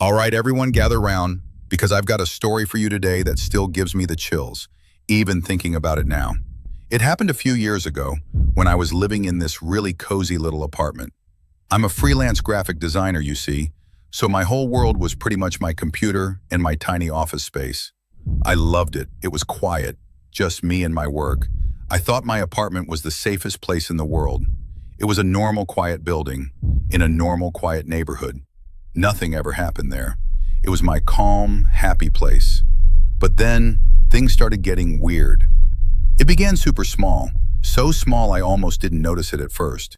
All right, everyone gather round because I've got a story for you today that still gives me the chills, even thinking about it now. It happened a few years ago when I was living in this really cozy little apartment. I'm a freelance graphic designer, you see, so my whole world was pretty much my computer and my tiny office space. I loved it. It was quiet, just me and my work. I thought my apartment was the safest place in the world. It was a normal, quiet building in a normal, quiet neighborhood. Nothing ever happened there. It was my calm, happy place. But then, things started getting weird. It began super small, so small I almost didn't notice it at first.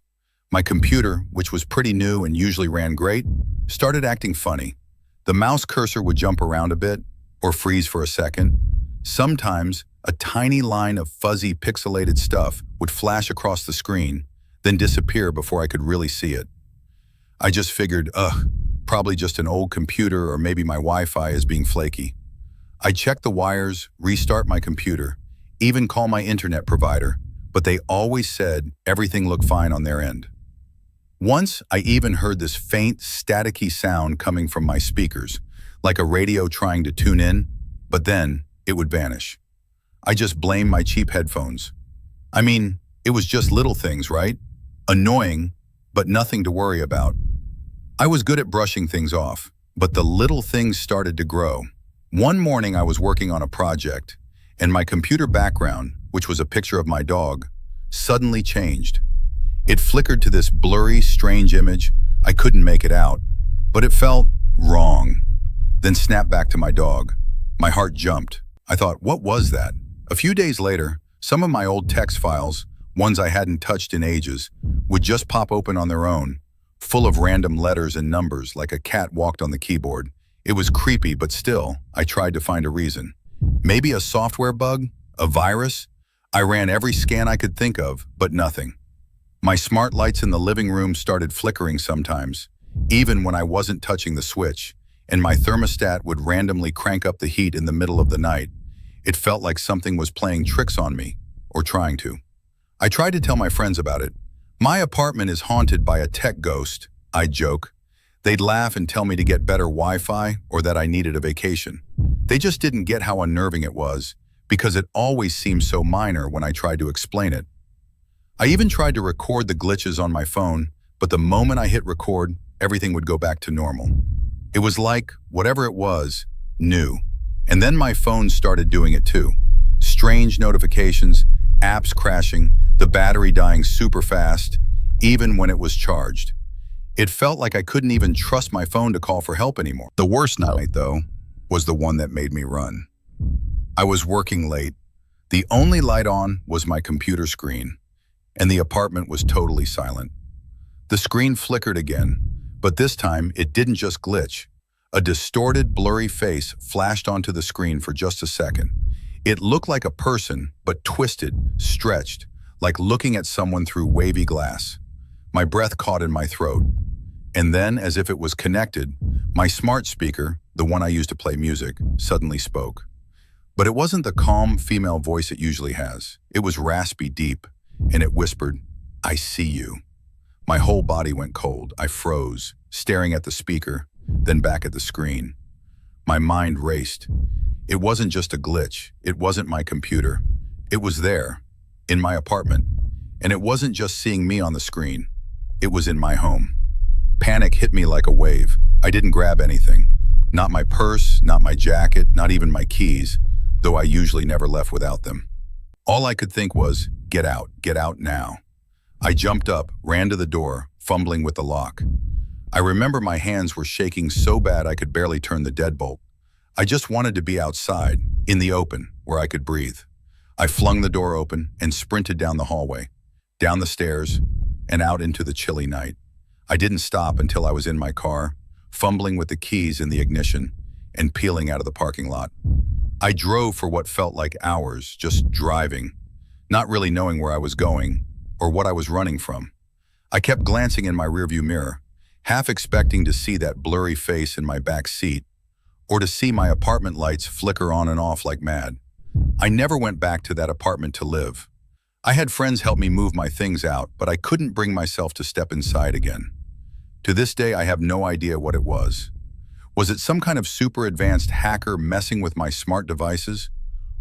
My computer, which was pretty new and usually ran great, started acting funny. The mouse cursor would jump around a bit, or freeze for a second. Sometimes, a tiny line of fuzzy, pixelated stuff would flash across the screen, then disappear before I could really see it. I just figured, probably just an old computer or maybe my Wi-Fi is being flaky. I'd check the wires, restart my computer, even call my internet provider, but they always said everything looked fine on their end. Once, I even heard this faint, staticky sound coming from my speakers, like a radio trying to tune in, but then it would vanish. I just blamed my cheap headphones. I mean, it was just little things, right? Annoying, but nothing to worry about. I was good at brushing things off, but the little things started to grow. One morning I was working on a project, and my computer background, which was a picture of my dog, suddenly changed. It flickered to this blurry, strange image. I couldn't make it out, but it felt wrong. Then snapped back to my dog. My heart jumped. I thought, what was that? A few days later, some of my old text files, ones I hadn't touched in ages, would just pop open on their own, full of random letters and numbers like a cat walked on the keyboard. It was creepy, but still, I tried to find a reason. Maybe a software bug? A virus? I ran every scan I could think of, but nothing. My smart lights in the living room started flickering sometimes, even when I wasn't touching the switch, and my thermostat would randomly crank up the heat in the middle of the night. It felt like something was playing tricks on me, or trying to. I tried to tell my friends about it. My apartment is haunted by a tech ghost, I'd joke. They'd laugh and tell me to get better Wi-Fi or that I needed a vacation. They just didn't get how unnerving it was, because it always seemed so minor when I tried to explain it. I even tried to record the glitches on my phone, but the moment I hit record, everything would go back to normal. It was like, whatever it was, knew. And then my phone started doing it too. Strange notifications, apps crashing, the battery dying super fast, even when it was charged. It felt like I couldn't even trust my phone to call for help anymore. The worst night, though, was the one that made me run. I was working late. The only light on was my computer screen, and the apartment was totally silent. The screen flickered again, but this time it didn't just glitch. A distorted, blurry face flashed onto the screen for just a second. It looked like a person, but twisted, stretched, like looking at someone through wavy glass. My breath caught in my throat. And then, as if it was connected, my smart speaker, the one I use to play music, suddenly spoke. But it wasn't the calm female voice it usually has. It was raspy deep, and it whispered, "I see you." My whole body went cold. I froze, staring at the speaker, then back at the screen. My mind raced. It wasn't just a glitch. It wasn't my computer. It was there, in my apartment. And it wasn't just seeing me on the screen. It was in my home. Panic hit me like a wave. I didn't grab anything. Not my purse, not my jacket, not even my keys, though I usually never left without them. All I could think was, get out now. I jumped up, ran to the door, fumbling with the lock. I remember my hands were shaking so bad I could barely turn the deadbolt. I just wanted to be outside, in the open, where I could breathe. I flung the door open and sprinted down the hallway, down the stairs, and out into the chilly night. I didn't stop until I was in my car, fumbling with the keys in the ignition, and peeling out of the parking lot. I drove for what felt like hours, just driving, not really knowing where I was going or what I was running from. I kept glancing in my rearview mirror, half expecting to see that blurry face in my back seat, or to see my apartment lights flicker on and off like mad. I never went back to that apartment to live. I had friends help me move my things out, but I couldn't bring myself to step inside again. To this day, I have no idea what it was. Was it some kind of super advanced hacker messing with my smart devices?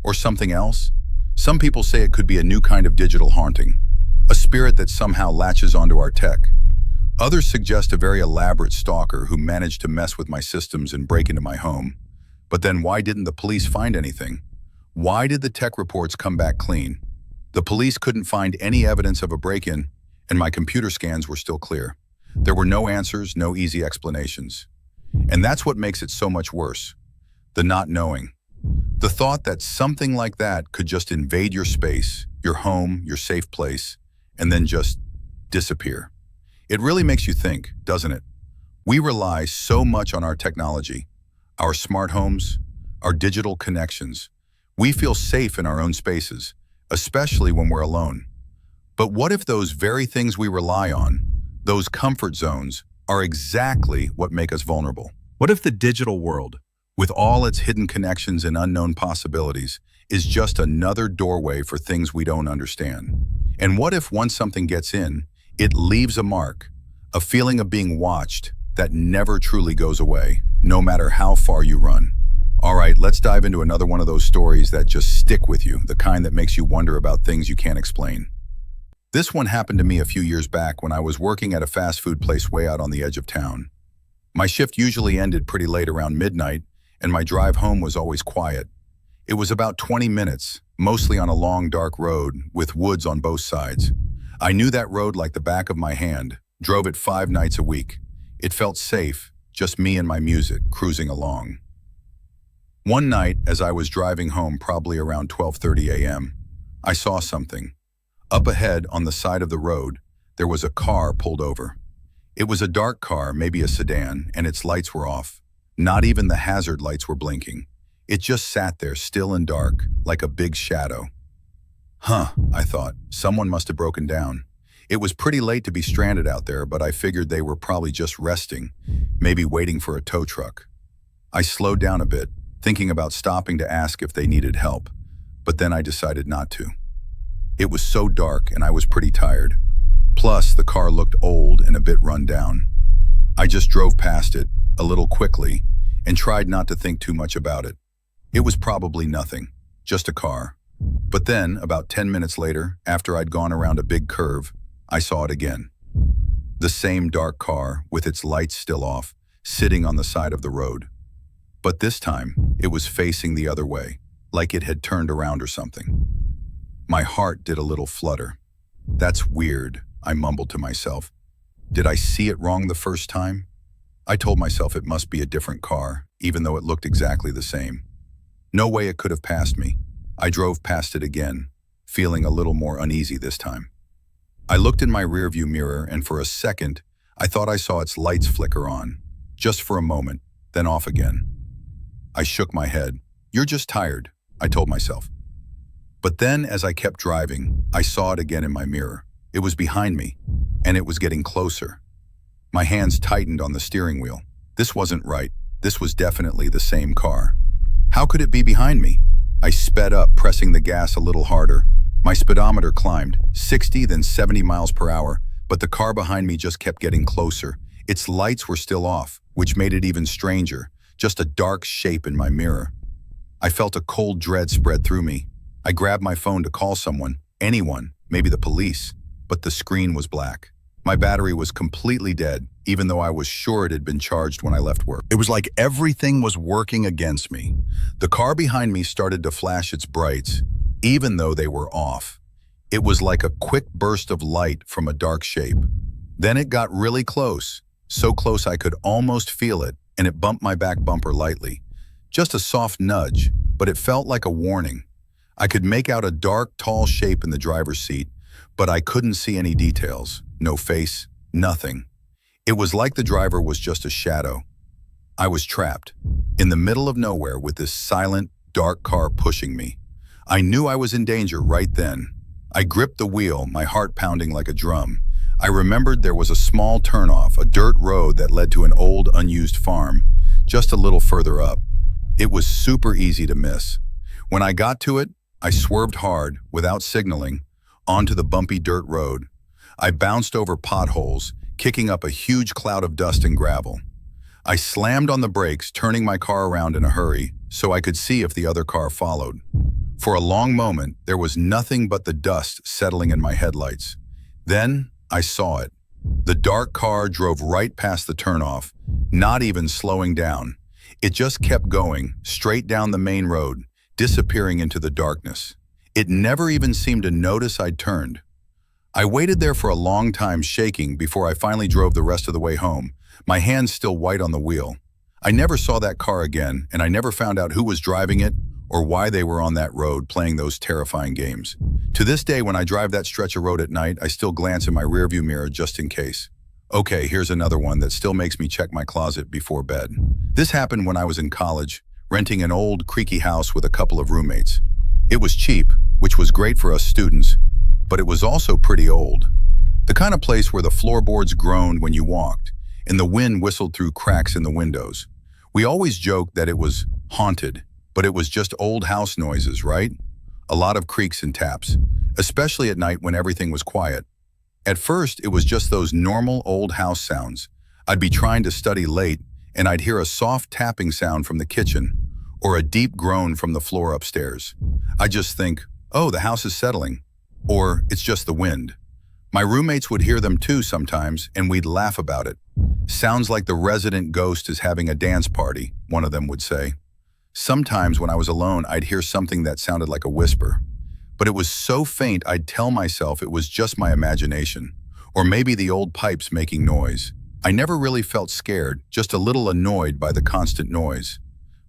Or something else? Some people say it could be a new kind of digital haunting, a spirit that somehow latches onto our tech. Others suggest a very elaborate stalker who managed to mess with my systems and break into my home. But then why didn't the police find anything? Why did the tech reports come back clean? The police couldn't find any evidence of a break-in, and my computer scans were still clear. There were no answers, no easy explanations. And that's what makes it so much worse. The not knowing. The thought that something like that could just invade your space, your home, your safe place, and then just disappear. It really makes you think, doesn't it? We rely so much on our technology, our smart homes, our digital connections. We feel safe in our own spaces, especially when we're alone. But what if those very things we rely on, those comfort zones, are exactly what make us vulnerable? What if the digital world, with all its hidden connections and unknown possibilities, is just another doorway for things we don't understand? And what if once something gets in, it leaves a mark, a feeling of being watched that never truly goes away, no matter how far you run? All right, let's dive into another one of those stories that just stick with you, the kind that makes you wonder about things you can't explain. This one happened to me a few years back when I was working at a fast food place way out on the edge of town. My shift usually ended pretty late around midnight, and my drive home was always quiet. It was about 20 minutes, mostly on a long, dark road with woods on both sides. I knew that road like the back of my hand, drove it 5 nights a week. It felt safe, just me and my music, cruising along. One night, as I was driving home probably around 12:30 a.m., I saw something. Up ahead, on the side of the road, there was a car pulled over. It was a dark car, maybe a sedan, and its lights were off. Not even the hazard lights were blinking. It just sat there, still and dark, like a big shadow. I thought, someone must have broken down. It was pretty late to be stranded out there, but I figured they were probably just resting, maybe waiting for a tow truck. I slowed down a bit, thinking about stopping to ask if they needed help, but then I decided not to. It was so dark and I was pretty tired. Plus, the car looked old and a bit run down. I just drove past it, a little quickly, and tried not to think too much about it. It was probably nothing, just a car. But then, about 10 minutes later, after I'd gone around a big curve, I saw it again. The same dark car, with its lights still off, sitting on the side of the road. But this time, it was facing the other way, like it had turned around or something. My heart did a little flutter. That's weird, I mumbled to myself. Did I see it wrong the first time? I told myself it must be a different car, even though it looked exactly the same. No way it could have passed me. I drove past it again, feeling a little more uneasy this time. I looked in my rearview mirror, and for a second, I thought I saw its lights flicker on, just for a moment, then off again. I shook my head. You're just tired, I told myself. But then, as I kept driving, I saw it again in my mirror. It was behind me, and it was getting closer. My hands tightened on the steering wheel. This wasn't right. This was definitely the same car. How could it be behind me? I sped up, pressing the gas a little harder. My speedometer climbed, 60, then 70 miles per hour, but the car behind me just kept getting closer. Its lights were still off, which made it even stranger, just a dark shape in my mirror. I felt a cold dread spread through me. I grabbed my phone to call someone, anyone, maybe the police, but the screen was black. My battery was completely dead, even though I was sure it had been charged when I left work. It was like everything was working against me. The car behind me started to flash its brights, even though they were off. It was like a quick burst of light from a dark shape. Then it got really close, so close I could almost feel it, and it bumped my back bumper lightly. Just a soft nudge, but it felt like a warning. I could make out a dark, tall shape in the driver's seat, but I couldn't see any details. No face, nothing. It was like the driver was just a shadow. I was trapped, in the middle of nowhere with this silent, dark car pushing me. I knew I was in danger right then. I gripped the wheel, my heart pounding like a drum. I remembered there was a small turnoff, a dirt road that led to an old, unused farm, just a little further up. It was super easy to miss. When I got to it, I swerved hard, without signaling, onto the bumpy dirt road. I bounced over potholes, kicking up a huge cloud of dust and gravel. I slammed on the brakes, turning my car around in a hurry so I could see if the other car followed. For a long moment, there was nothing but the dust settling in my headlights. Then I saw it. The dark car drove right past the turnoff, not even slowing down. It just kept going, straight down the main road, disappearing into the darkness. It never even seemed to notice I'd turned. I waited there for a long time, shaking, before I finally drove the rest of the way home, my hands still white on the wheel. I never saw that car again, and I never found out who was driving it or why they were on that road playing those terrifying games. To this day, when I drive that stretch of road at night, I still glance in my rearview mirror just in case. Okay, here's another one that still makes me check my closet before bed. This happened when I was in college, renting an old, creaky house with a couple of roommates. It was cheap, which was great for us students, but it was also pretty old. The kind of place where the floorboards groaned when you walked, and the wind whistled through cracks in the windows. We always joked that it was haunted, but it was just old house noises, right? A lot of creaks and taps, especially at night when everything was quiet. At first, it was just those normal old house sounds. I'd be trying to study late, and I'd hear a soft tapping sound from the kitchen, or a deep groan from the floor upstairs. I'd just think, oh, the house is settling, or it's just the wind. My roommates would hear them too sometimes, and we'd laugh about it. Sounds like the resident ghost is having a dance party, one of them would say. Sometimes when I was alone, I'd hear something that sounded like a whisper. But it was so faint I'd tell myself it was just my imagination, or maybe the old pipes making noise. I never really felt scared, just a little annoyed by the constant noise.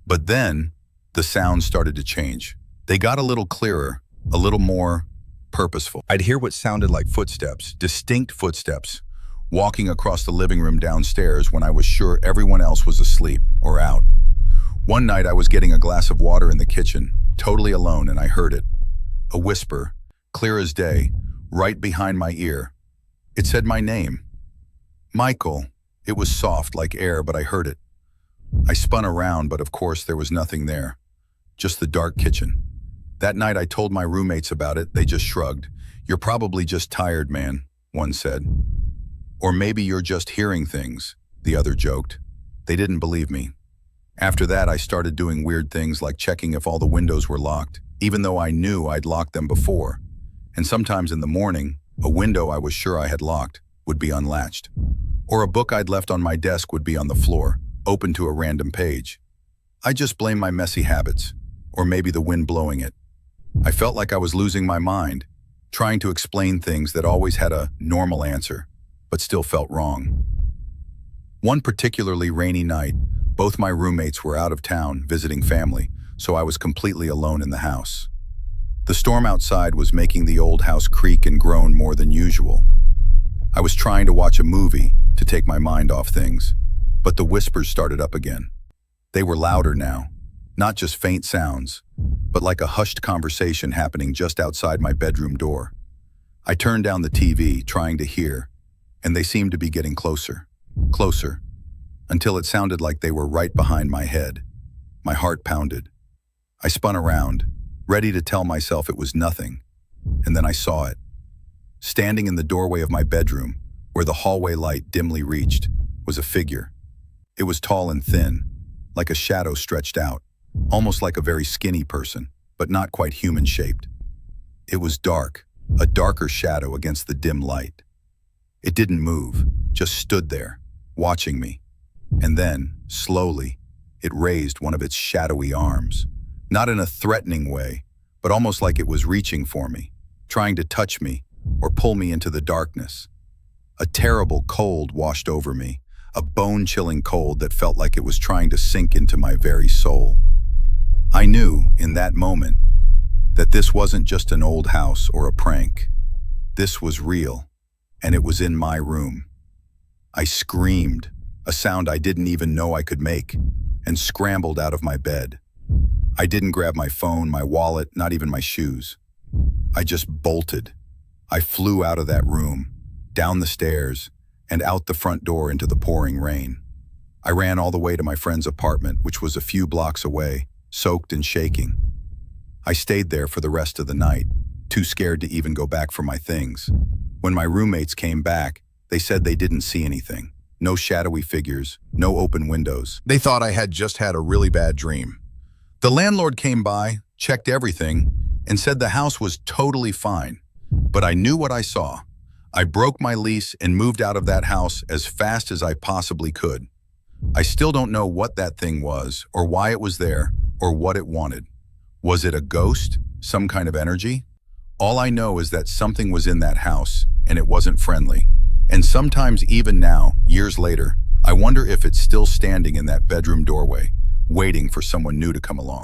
But then, the sounds started to change. They got a little clearer, a little more purposeful. I'd hear what sounded like footsteps, distinct footsteps, walking across the living room downstairs when I was sure everyone else was asleep or out. One night I was getting a glass of water in the kitchen, totally alone, and I heard it. A whisper, clear as day, right behind my ear. It said my name. Michael. It was soft like air, but I heard it. I spun around, but of course there was nothing there. Just the dark kitchen. That night I told my roommates about it. They just shrugged. You're probably just tired, man, one said. Or maybe you're just hearing things, the other joked. They didn't believe me. After that, I started doing weird things like checking if all the windows were locked, even though I knew I'd locked them before. And sometimes in the morning, a window I was sure I had locked would be unlatched. Or a book I'd left on my desk would be on the floor, open to a random page. I just blamed my messy habits, or maybe the wind blowing it. I felt like I was losing my mind, trying to explain things that always had a normal answer, but still felt wrong. One particularly rainy night, both my roommates were out of town visiting family, so I was completely alone in the house. The storm outside was making the old house creak and groan more than usual. I was trying to watch a movie to take my mind off things, but the whispers started up again. They were louder now, not just faint sounds, but like a hushed conversation happening just outside my bedroom door. I turned down the TV, trying to hear, and they seemed to be getting closer, closer, until it sounded like they were right behind my head. My heart pounded. I spun around, ready to tell myself it was nothing, and then I saw it. Standing in the doorway of my bedroom, where the hallway light dimly reached, was a figure. It was tall and thin, like a shadow stretched out, almost like a very skinny person, but not quite human-shaped. It was dark, a darker shadow against the dim light. It didn't move, just stood there, watching me. And then, slowly, it raised one of its shadowy arms, not in a threatening way, but almost like it was reaching for me, trying to touch me or pull me into the darkness. A terrible cold washed over me, a bone-chilling cold that felt like it was trying to sink into my very soul. I knew, in that moment, that this wasn't just an old house or a prank. This was real, and it was in my room. I screamed, a sound I didn't even know I could make, and scrambled out of my bed. I didn't grab my phone, my wallet, not even my shoes. I just bolted. I flew out of that room, down the stairs, and out the front door into the pouring rain. I ran all the way to my friend's apartment, which was a few blocks away, soaked and shaking. I stayed there for the rest of the night, too scared to even go back for my things. When my roommates came back, they said they didn't see anything. No shadowy figures, no open windows. They thought I had just had a really bad dream. The landlord came by, checked everything, and said the house was totally fine. But I knew what I saw. I broke my lease and moved out of that house as fast as I possibly could. I still don't know what that thing was, or why it was there, or what it wanted. Was it a ghost? Some kind of energy? All I know is that something was in that house, and it wasn't friendly. And sometimes even now, years later, I wonder if it's still standing in that bedroom doorway, waiting for someone new to come along.